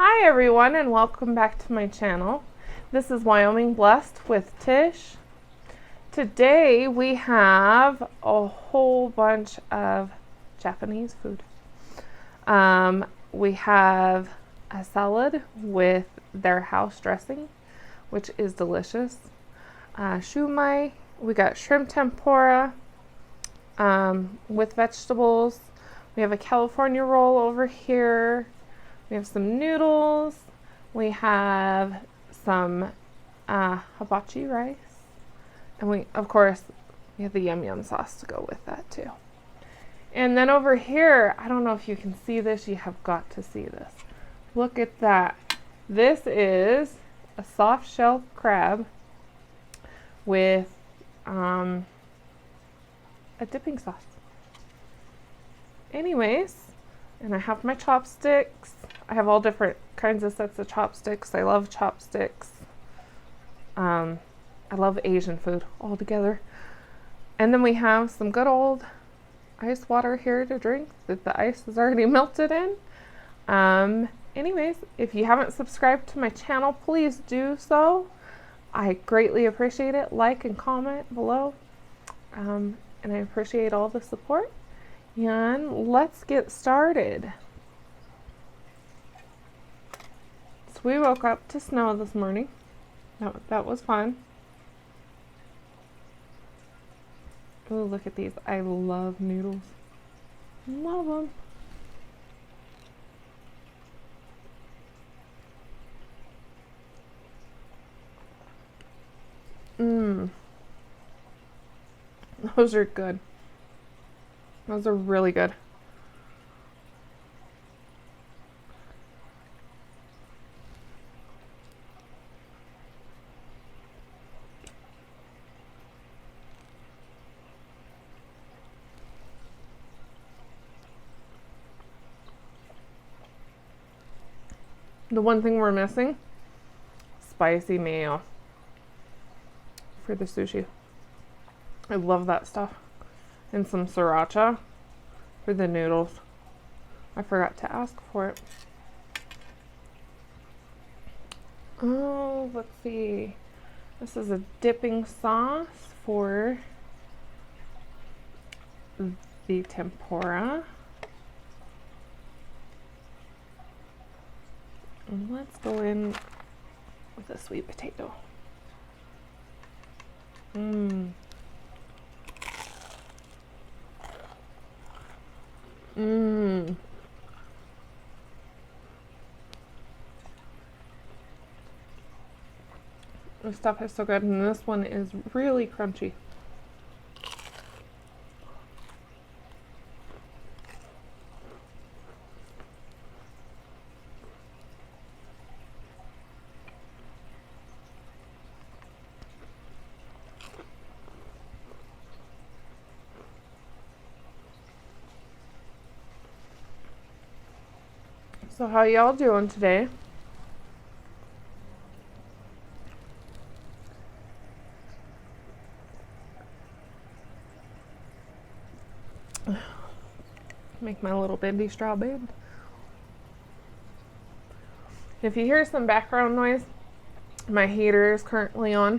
Hi everyone and welcome back to my channel. This is Wyoming Blessed with Tish. Today we have a whole bunch of Japanese food. We have a salad with their house dressing, which is delicious. Shumai, we got shrimp tempura with vegetables. We have a California roll over here. We have some noodles. We have some hibachi rice. And we have the yum yum sauce to go with that too. And then over here, I don't know if you can see this. You have got to see this. Look at that. This is a soft shell crab with a dipping sauce. Anyways, and I have my chopsticks. I have all different kinds of sets of chopsticks. I love chopsticks. I love Asian food altogether. And then we have some good old ice water here to drink that the ice is already melted in. Anyways, if you haven't subscribed to my channel, please do so. I greatly appreciate it. Like and comment below. And I appreciate all the support. And let's get started. So we woke up to snow this morning. That was fun. Oh, look at these. I love noodles. Love them. Those are good. Those are really good. The one thing we're missing, spicy mayo for the sushi. I love that stuff. And some sriracha for the noodles. I forgot to ask for it. Oh, let's see. This is a dipping sauce for the tempura. And let's go in with a sweet potato. This stuff is so good, and this one is really crunchy. So how y'all doing today? Make my little bendy straw bend. If you hear some background noise, my heater is currently on.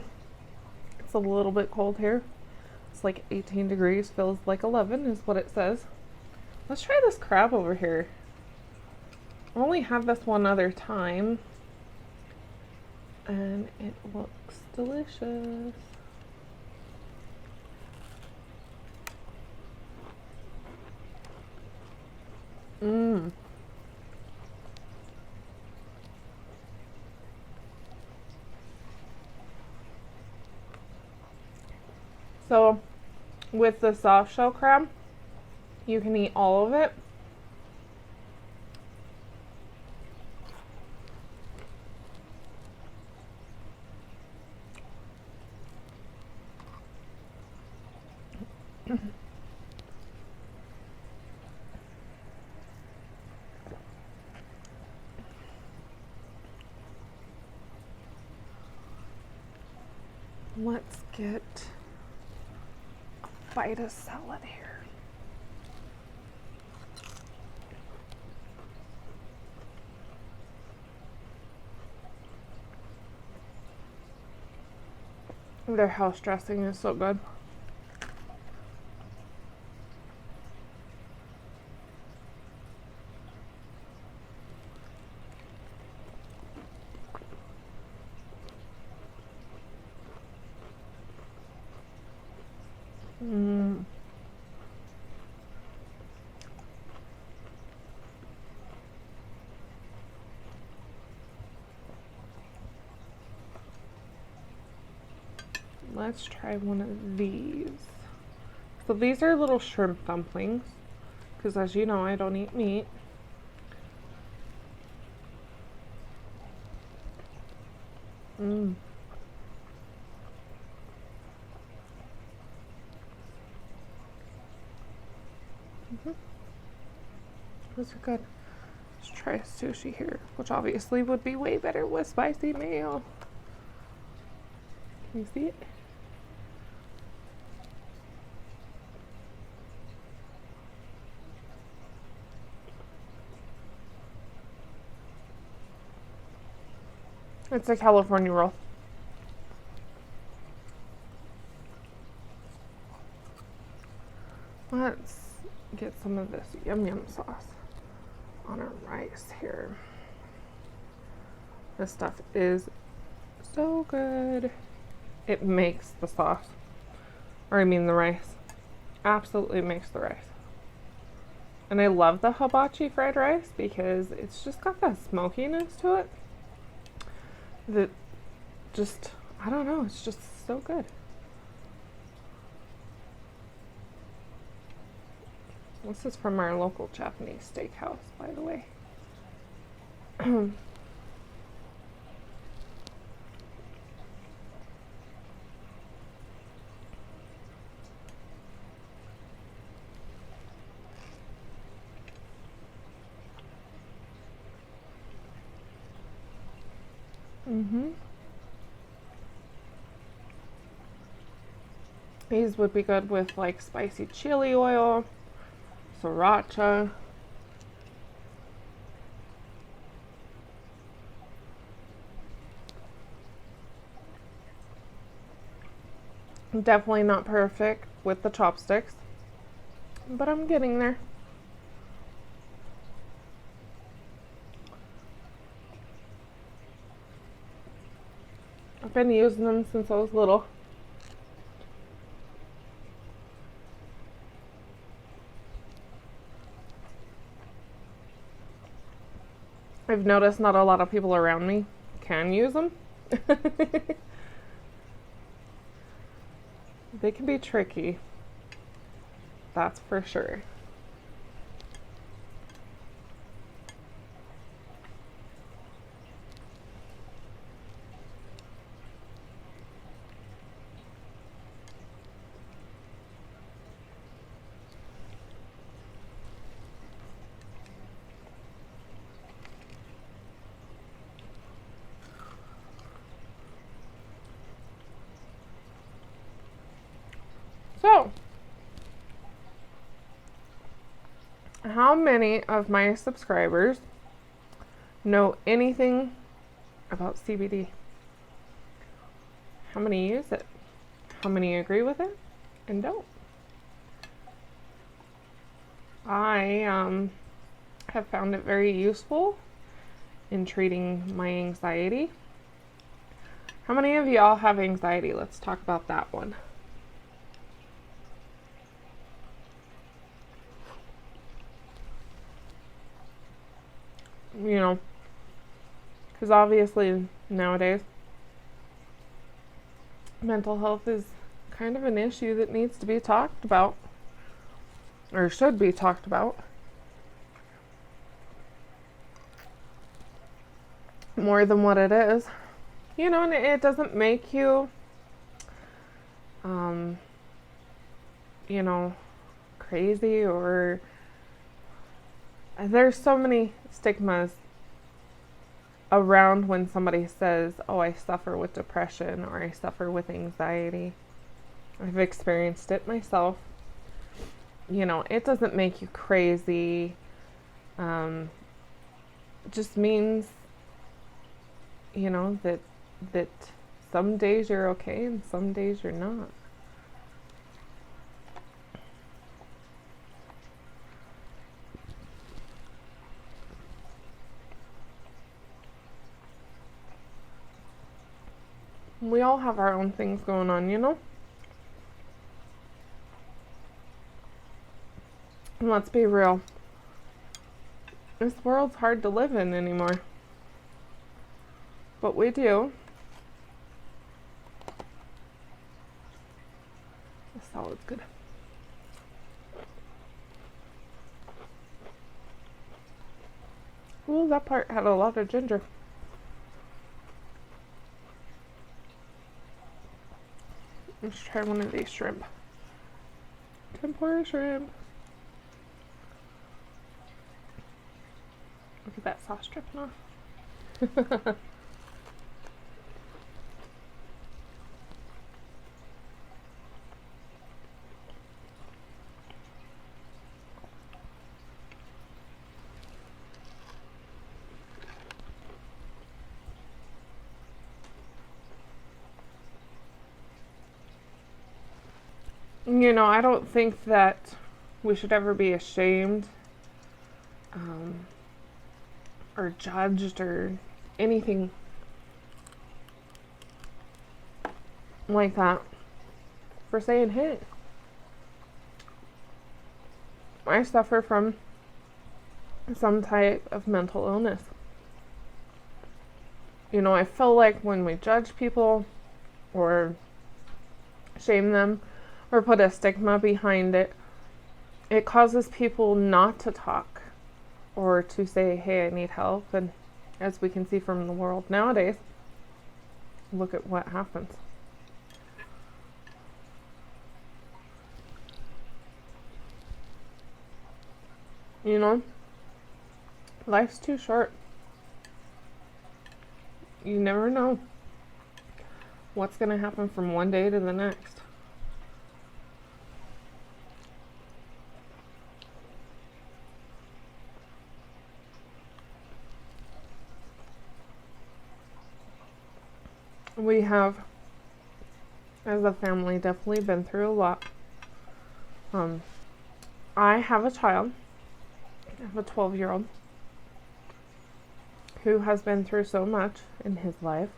It's a little bit cold here. It's like 18 degrees, feels like 11 is what it says. Let's try this crab over here. I only had this one other time, and it looks delicious. So with the soft shell crab, you can eat all of it. Let's get a bite of salad here. Their house dressing is so good. Let's try one of these. So these are little shrimp dumplings, because as you know, I don't eat meat. Mm. Those are good. Let's try a sushi here, which obviously would be way better with spicy mayo. Can you see it? It's a California roll. Let's get some of this yum yum sauce on our rice here. This stuff is so good. It makes the sauce, or I mean the rice. Absolutely makes the rice. And I love the hibachi fried rice because it's just got that smokiness to it that just, I don't know, it's just so good. This is from our local Japanese steakhouse, by the way. These would be good with like spicy chili oil, sriracha. Definitely not perfect with the chopsticks, but I'm getting there. I've been using them since I was little. I've noticed not a lot of people around me can use them. They can be tricky, that's for sure. So, how many of my subscribers know anything about CBD? How many use it? How many agree with it and don't? I have found it very useful in treating my anxiety. How many of y'all have anxiety? Let's talk about that one. You know, because obviously nowadays mental health is kind of an issue that needs to be talked about, or should be talked about more than what it is. You know, and it doesn't make you you know, crazy, or there's so many stigmas around when somebody says, oh, I suffer with depression or I suffer with anxiety. I've experienced it myself. You know, it doesn't make you crazy. It just means, you know, that some days you're okay and some days you're not. We all have our own things going on, you know? And let's be real. This world's hard to live in anymore. But we do. The salad's good. Ooh, that part had a lot of ginger. Let's try one of these shrimp. Tempura shrimp. Look at that sauce dripping off. You know, I don't think that we should ever be ashamed or judged or anything like that for saying, hey, I suffer from some type of mental illness. You know, I feel like when we judge people or shame them or put a stigma behind it, it causes people not to talk or to say, hey, I need help. And as we can see from the world nowadays, look at what happens. You know, life's too short. You never know what's going to happen from one day to the next. We have, as a family, definitely been through a lot. I have a child. I have a 12-year-old who has been through so much in his life.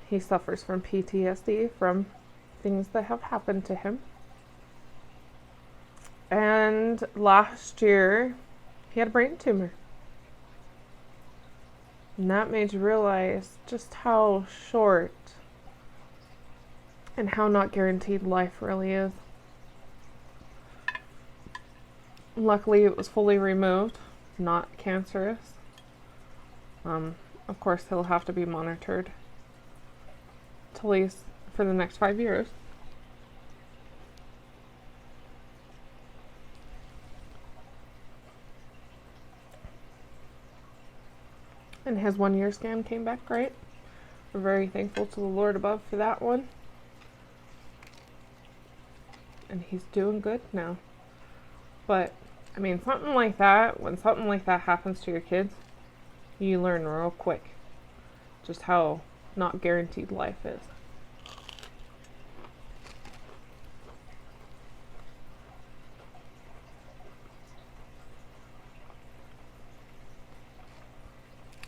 He suffers from PTSD from things that have happened to him. And last year, he had a brain tumor. And that made you realize just how short and how not guaranteed life really is. Luckily, it was fully removed, not cancerous. Of course, he'll have to be monitored at least for the next 5 years. And his 1-year scan came back great. We're very thankful to the Lord above for that one. And he's doing good now. But, I mean, something like that, when something like that happens to your kids, you learn real quick just how not guaranteed life is.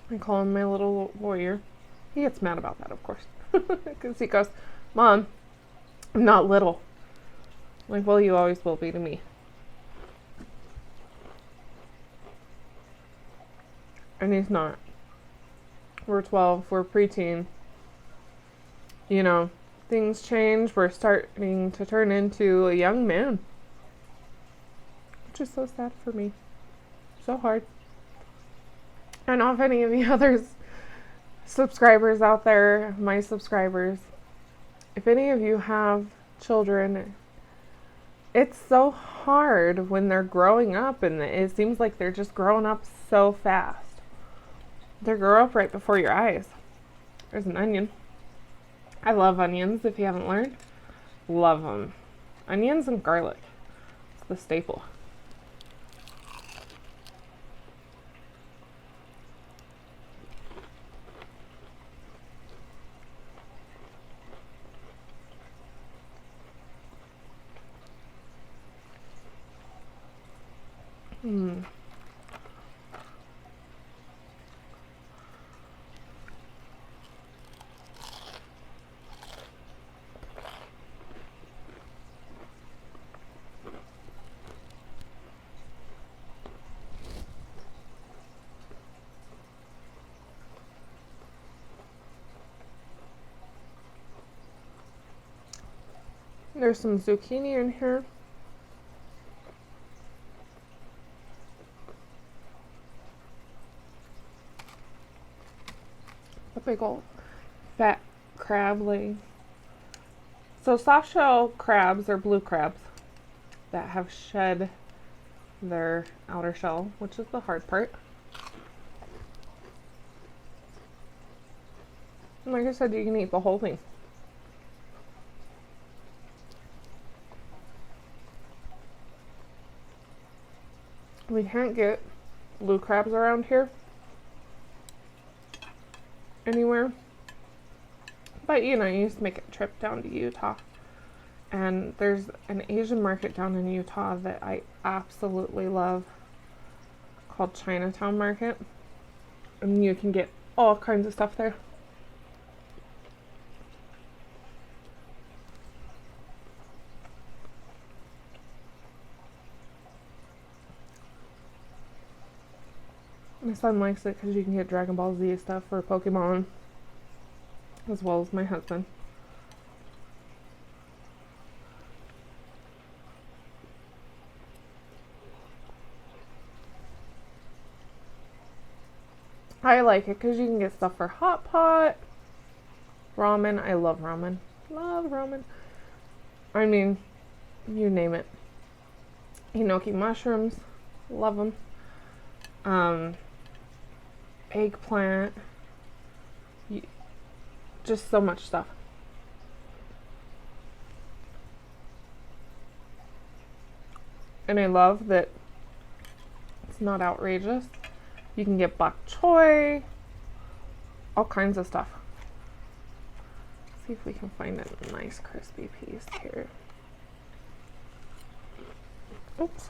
I call him my little warrior. He gets mad about that, of course. Because he goes, Mom, I'm not little. I'm like, well, you always will be to me. And he's not. We're 12, we're preteen. You know, things change. We're starting to turn into a young man. Which is so sad for me. So hard. I don't know if any of the others subscribers out there, my subscribers, if any of you have children, it's so hard when they're growing up and it seems like they're just growing up so fast. They grow up right before your eyes. There's an onion. I love onions, if you haven't learned. Love them. Onions and garlic. It's the staple. Mm. There's some zucchini in here. A big old fat crab leg. So soft shell crabs are blue crabs that have shed their outer shell, which is the hard part. And like I said, you can eat the whole thing. We can't get blue crabs around here anywhere. But you know, you just make a trip down to Utah. And there's an Asian market down in Utah that I absolutely love called Chinatown Market. And you can get all kinds of stuff there. My son likes it because you can get Dragon Ball Z stuff for Pokemon, as well as my husband. I like it because you can get stuff for hot pot, ramen. I love ramen. Love ramen. I mean, you name it. Enoki mushrooms. Love them. Eggplant. Just so much stuff. And I love that it's not outrageous. You can get bok choy, all kinds of stuff. See if we can find a nice crispy piece here. Oops.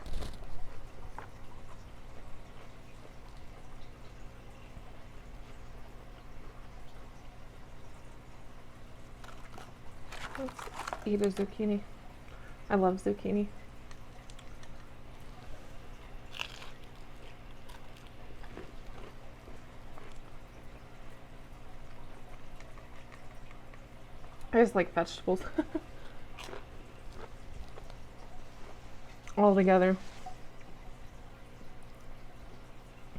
Let's eat a zucchini. I love zucchini. I just like vegetables. All together.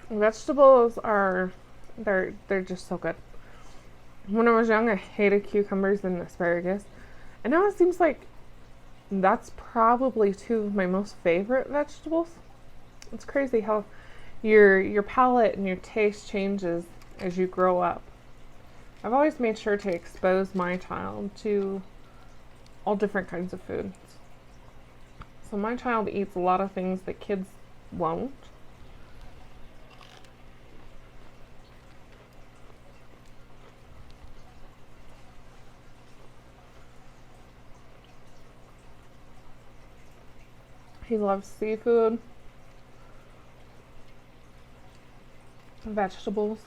Vegetables are, they're just so good. When I was young, I hated cucumbers and asparagus. And now it seems like that's probably two of my most favorite vegetables. It's crazy how your palate and your taste changes as you grow up. I've always made sure to expose my child to all different kinds of foods. So my child eats a lot of things that kids won't. He loves seafood, vegetables.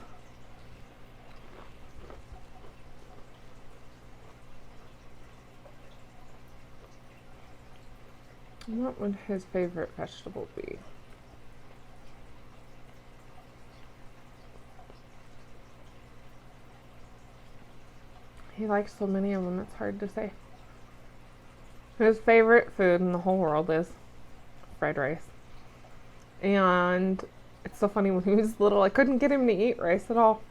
What would his favorite vegetable be? He likes so many of them, it's hard to say. His favorite food in the whole world is fried rice. And it's so funny, when he was little, I couldn't get him to eat rice at all.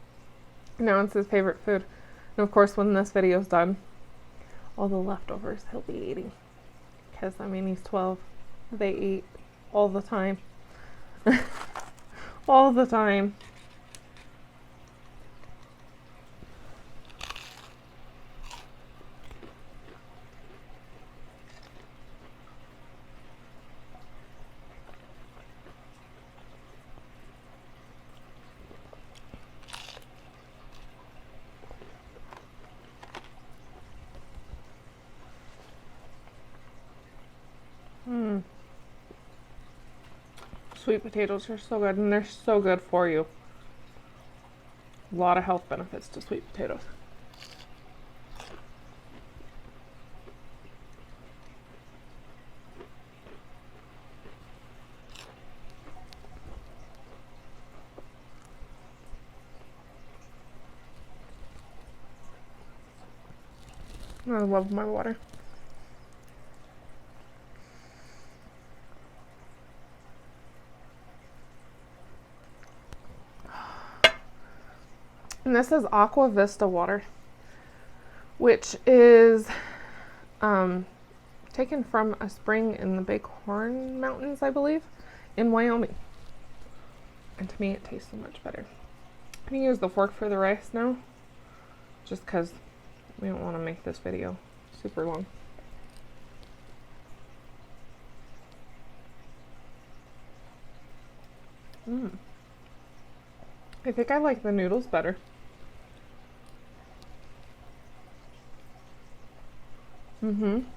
Now it's his favorite food. And of course, when this video's done, all the leftovers he'll be eating. Because, I mean, he's 12. They eat all the time. All the time. Sweet potatoes are so good, and they're so good for you. A lot of health benefits to sweet potatoes. I love my water. And this is Aqua Vista water, which is taken from a spring in the Bighorn Mountains, I believe, in Wyoming. And to me, it tastes so much better. I'm going to use the fork for the rice now, just because we don't want to make this video super long. I think I like the noodles better. I'm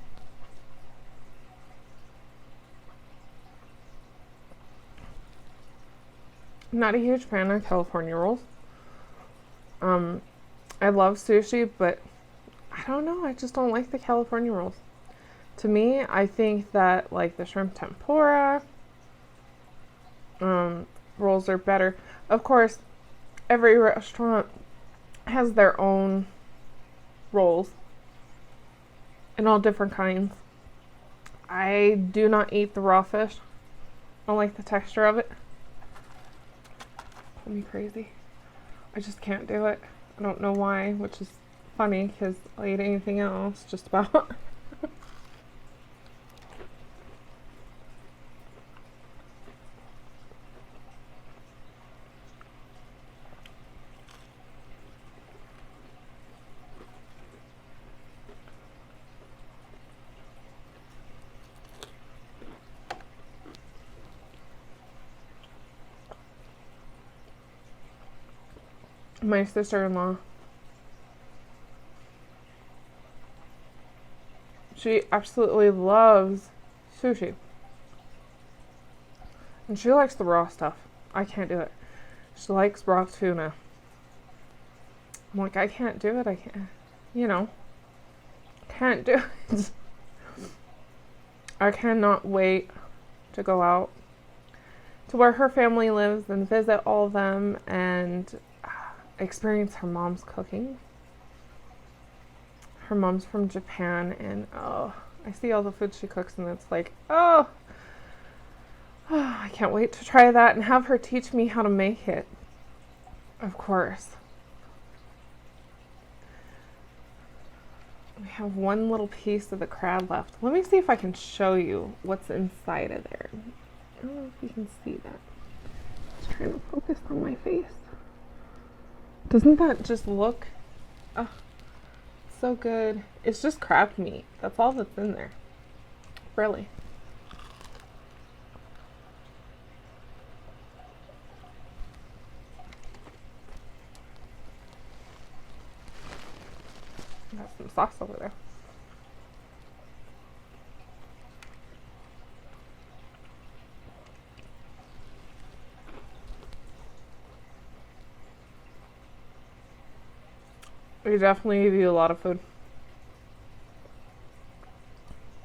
not a huge fan of California rolls. I love sushi, but I don't know, I just don't like the California rolls. To me, I think that like the shrimp tempura rolls are better. Of course, every restaurant has their own rolls and all different kinds. I do not eat the raw fish. I don't like the texture of it. Call me crazy. I just can't do it. I don't know why, which is funny because I'll eat anything else just about. My sister-in-law, she absolutely loves sushi. And she likes the raw stuff. I can't do it. She likes raw tuna. I'm like, I can't do it. I can't, can't do it. I cannot wait to go out to where her family lives and visit all of them and experience her mom's cooking. Her mom's from Japan, and I see all the food she cooks and it's like, I can't wait to try that and have her teach me how to make it. Of course. We have one little piece of the crab left. Let me see if I can show you what's inside of there. I don't know if you can see that. Just trying to focus on my face. Doesn't that just look so good? It's just crab meat. That's all that's in there. Really. Got some sauce over there. They definitely give you a lot of food.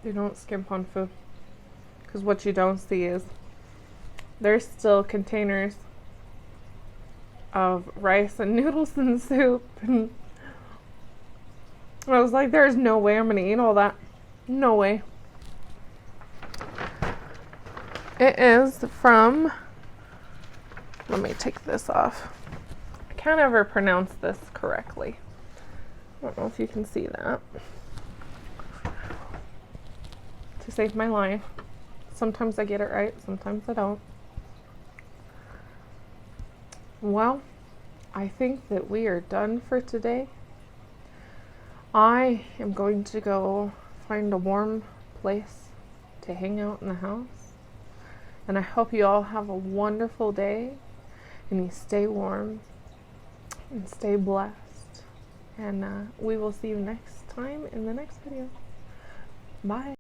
They don't skimp on food. Because what you don't see is there's still containers of rice and noodles and soup. And I was like, there's no way I'm going to eat all that. No way. It is from, let me take this off. I can't ever pronounce this correctly. I don't know if you can see that. To save my life. Sometimes I get it right, sometimes I don't. Well, I think that we are done for today. I am going to go find a warm place to hang out in the house. And I hope you all have a wonderful day and you stay warm and stay blessed. And we will see you next time in the next video. Bye.